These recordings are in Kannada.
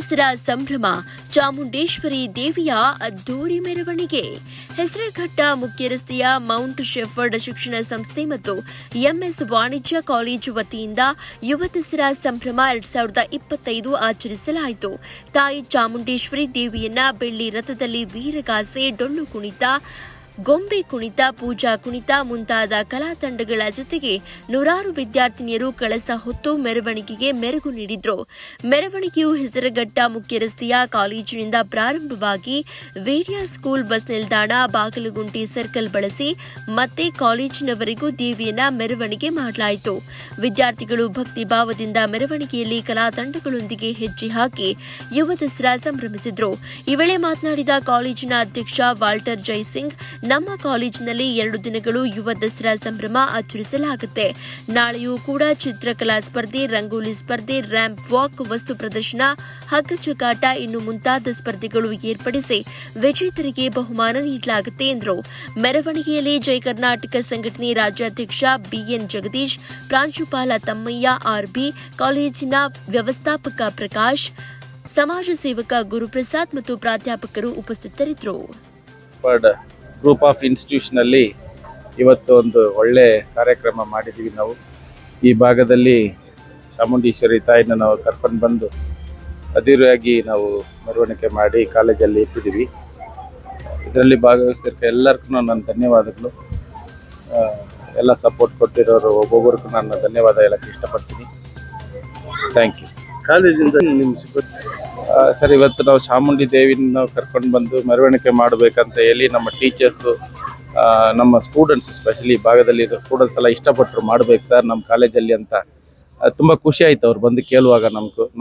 ದಸರಾ ಸಂಭ್ರಮ, ಚಾಮುಂಡೇಶ್ವರಿ ದೇವಿಯ ಅದ್ದೂರಿ ಮೆರವಣಿಗೆ. ಹೆಸರಘಟ್ಟ ಮುಖ್ಯ ರಸ್ತೆಯ ಮೌಂಟ್ ಶೆಫರ್ಡ್ ಶಿಕ್ಷಣ ಸಂಸ್ಥೆ ಮತ್ತು ಎಂಎಸ್ ವಾಣಿಜ್ಯ ಕಾಲೇಜು ವತಿಯಿಂದ ಯುವ ದಸರಾ ಸಂಭ್ರಮ 2025 ಆಚರಿಸಲಾಯಿತು. ತಾಯಿ ಚಾಮುಂಡೇಶ್ವರಿ ದೇವಿಯನ್ನ ಬೆಳ್ಳಿ ರಥದಲ್ಲಿ ವೀರಗಾಸೆ, ಡೊಳ್ಳು ಕುಣಿತ, ಗೊಂಬೆ ಕುಣಿತ, ಪೂಜಾ ಕುಣಿತ ಮುಂತಾದ ಕಲಾ ತಂಡಗಳ ಜೊತೆಗೆ ನೂರಾರು ವಿದ್ಯಾರ್ಥಿನಿಯರು ಕಳಸ ಹೊತ್ತು ಮೆರವಣಿಗೆಗೆ ಮೆರುಗು ನೀಡಿದ್ರು. ಮೆರವಣಿಗೆಯು ಹೆಸರಘಟ್ಟ ಮುಖ್ಯ ರಸ್ತೆಯ ಕಾಲೇಜಿನಿಂದ ಪ್ರಾರಂಭವಾಗಿ ವೇಡ್ಯಾ ಸ್ಕೂಲ್ ಬಸ್ ನಿಲ್ದಾಣ, ಬಾಗಲಗುಂಟೆ ಸರ್ಕಲ್ ಬಳಸಿ ಮತ್ತೆ ಕಾಲೇಜಿನವರೆಗೂ ದೇವಿಯನ್ನ ಮೆರವಣಿಗೆ ಮಾಡಲಾಯಿತು. ವಿದ್ಯಾರ್ಥಿಗಳು ಭಕ್ತಿ ಭಾವದಿಂದ ಮೆರವಣಿಗೆಯಲ್ಲಿ ಕಲಾ ತಂಡಗಳೊಂದಿಗೆ ಹೆಜ್ಜೆ ಹಾಕಿ ಯುವ ದಸರಾ ಸಂಭ್ರಮಿಸಿದ್ರು. ಈ ವೇಳೆ ಮಾತನಾಡಿದ ಕಾಲೇಜಿನ ಅಧ್ಯಕ್ಷ ವಾಲ್ಟರ್ ಜೈಸಿಂಗ್, ನಮ್ಮ ಕಾಲೇಜಿನಲ್ಲಿ 2 ದಿನಗಳು ಯುವ ದಸರಾ ಸಂಭ್ರಮ ಆಚರಿಸಲಾಗುತ್ತೆ. ನಾಳೆಯೂ ಕೂಡ ಚಿತ್ರಕಲಾ ಸ್ಪರ್ಧೆ, ರಂಗೋಲಿ ಸ್ಪರ್ಧೆ, ರ್ಯಾಂಪ್ ವಾಕ್, ವಸ್ತು ಪ್ರದರ್ಶನ, ಹಗ್ಗ ಜಗಾಟ ಇನ್ನು ಮುಂತಾದ ಸ್ಪರ್ಧೆಗಳು ಏರ್ಪಡಿಸಿ ವಿಜೇತರಿಗೆ ಬಹುಮಾನ ನೀಡಲಾಗುತ್ತೆ ಎಂದರು. ಮೆರವಣಿಗೆಯಲ್ಲಿ ಜೈ ಕರ್ನಾಟಕ ಸಂಘಟನೆ ರಾಜ್ಯಾಧ್ಯಕ್ಷ ಬಿಎನ್ ಜಗದೀಶ್, ಪ್ರಾಂಶುಪಾಲ ತಮ್ಮಯ್ಯ ಆರ್ಬಿ, ಕಾಲೇಜಿನ ವ್ಯವಸ್ಥಾಪಕ ಪ್ರಕಾಶ್, ಸಮಾಜ ಸೇವಕ ಗುರುಪ್ರಸಾದ್ ಮತ್ತು ಪ್ರಾಧ್ಯಾಪಕರು ಉಪಸ್ಥಿತರಿದ್ದರು. ಗ್ರೂಪ್ ಆಫ್ ಇನ್ಸ್ಟಿಟ್ಯೂಷನಲ್ಲಿ ಇವತ್ತು ಒಂದು ಒಳ್ಳೆ ಕಾರ್ಯಕ್ರಮ ಮಾಡಿದ್ದೀವಿ. ನಾವು ಈ ಭಾಗದಲ್ಲಿ ಚಾಮುಂಡೇಶ್ವರಿ ತಾಯಿನ ನಾವು ಕರ್ಕೊಂಡು ಬಂದು ಅದ್ದೂರಿಯಾಗಿ ನಾವು ಮೆರವಣಿಗೆ ಮಾಡಿ ಕಾಲೇಜಲ್ಲಿ ಇಟ್ಟಿದ್ದೀವಿ. ಇದರಲ್ಲಿ ಭಾಗವಹಿಸಿದ ಎಲ್ಲರಿಗೂ ನನ್ನ ಧನ್ಯವಾದಗಳು. ಎಲ್ಲ ಸಪೋರ್ಟ್ ಕೊಟ್ಟಿರೋರು ಒಬ್ಬೊಬ್ಬರಿಗೂ ನಾನು ಧನ್ಯವಾದ ಹೇಳಕ್ಕೆ ಇಷ್ಟಪಡ್ತೀನಿ. Thank you. ಕಾಲೇಜಿಂದ ನಿಮ್ಮ ಸಿಬ್ಬಂದಿ ಸರ್, ಇವತ್ತು ನಾವು ಚಾಮುಂಡಿ ದೇವಿನ ನಾವು ಕರ್ಕೊಂಡು ಬಂದು ಮೆರವಣಿಗೆ ಮಾಡಬೇಕಂತ ಹೇಳಿ ನಮ್ಮ ಟೀಚರ್ಸು, ನಮ್ಮ ಸ್ಟೂಡೆಂಟ್ಸ್, ಎಸ್ಪೆಷಲಿ ಭಾಗದಲ್ಲಿ ಸ್ಟೂಡೆಂಟ್ಸ್ ಎಲ್ಲ ಇಷ್ಟಪಟ್ಟರು ಮಾಡಬೇಕು ಸರ್ ನಮ್ಮ ಕಾಲೇಜಲ್ಲಿ ಅಂತ. ತುಂಬ ಖುಷಿ ಆಯಿತು ಅವ್ರು ಬಂದು ಕೇಳುವಾಗ.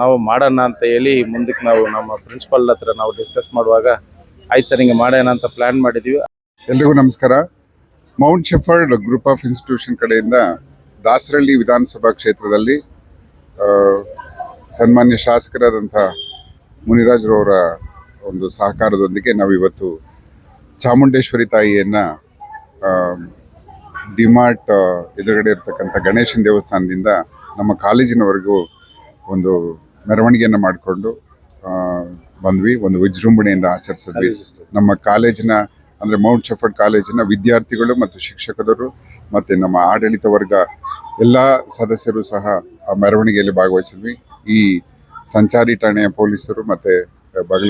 ನಾವು ಮಾಡೋಣ ಅಂತ ಹೇಳಿ ಮುಂದಕ್ಕೆ ನಾವು ನಮ್ಮ ಪ್ರಿನ್ಸಿಪಲ್ ಹತ್ರ ನಾವು ಡಿಸ್ಕಸ್ ಮಾಡುವಾಗ ಆಯ್ತು ಸರ್ ಹಿಂಗೆ ಮಾಡೋಣ ಅಂತ ಪ್ಲ್ಯಾನ್ ಮಾಡಿದ್ದೀವಿ. ಎಲ್ರಿಗೂ ನಮಸ್ಕಾರ. Mount shepherd group of institution ಕಡೆಯಿಂದ ದಾಸರಳ್ಳಿ ವಿಧಾನಸಭಾ ಕ್ಷೇತ್ರದಲ್ಲಿ ಸನ್ಮಾನ್ಯ ಶಾಸಕರಾದಂಥ ಮುನಿರಾಜ್ರವರ ಒಂದು ಸಹಕಾರದೊಂದಿಗೆ ನಾವಿವತ್ತು ಚಾಮುಂಡೇಶ್ವರಿ ತಾಯಿಯನ್ನು ಡಿಮಾರ್ಟ್ ಎದುರುಗಡೆ ಇರತಕ್ಕಂಥ ಗಣೇಶನ ದೇವಸ್ಥಾನದಿಂದ ನಮ್ಮ ಕಾಲೇಜಿನವರೆಗೂ ಒಂದು ಮೆರವಣಿಗೆಯನ್ನು ಮಾಡಿಕೊಂಡು ಬಂದ್ವಿ. ಒಂದು ವಿಜೃಂಭಣೆಯಿಂದ ಆಚರಿಸಿದ್ವಿ. ನಮ್ಮ ಕಾಲೇಜಿನ ಅಂದರೆ ಮೌಂಟ್ ಶೆಫರ್ಡ್ ಕಾಲೇಜಿನ ವಿದ್ಯಾರ್ಥಿಗಳು ಮತ್ತು ಶಿಕ್ಷಕರು ಮತ್ತು ನಮ್ಮ ಆಡಳಿತ ವರ್ಗ ಎಲ್ಲ ಸದಸ್ಯರು ಸಹ ಆ ಮೆರವಣಿಗೆಯಲ್ಲಿ ಭಾಗವಹಿಸಿದ್ವಿ. ಈ ಸಂಚಾರಿ ಠಾಣೆಯ ಪೊಲೀಸರು ಮತ್ತು ಬಾಗಲಕೋಟೆ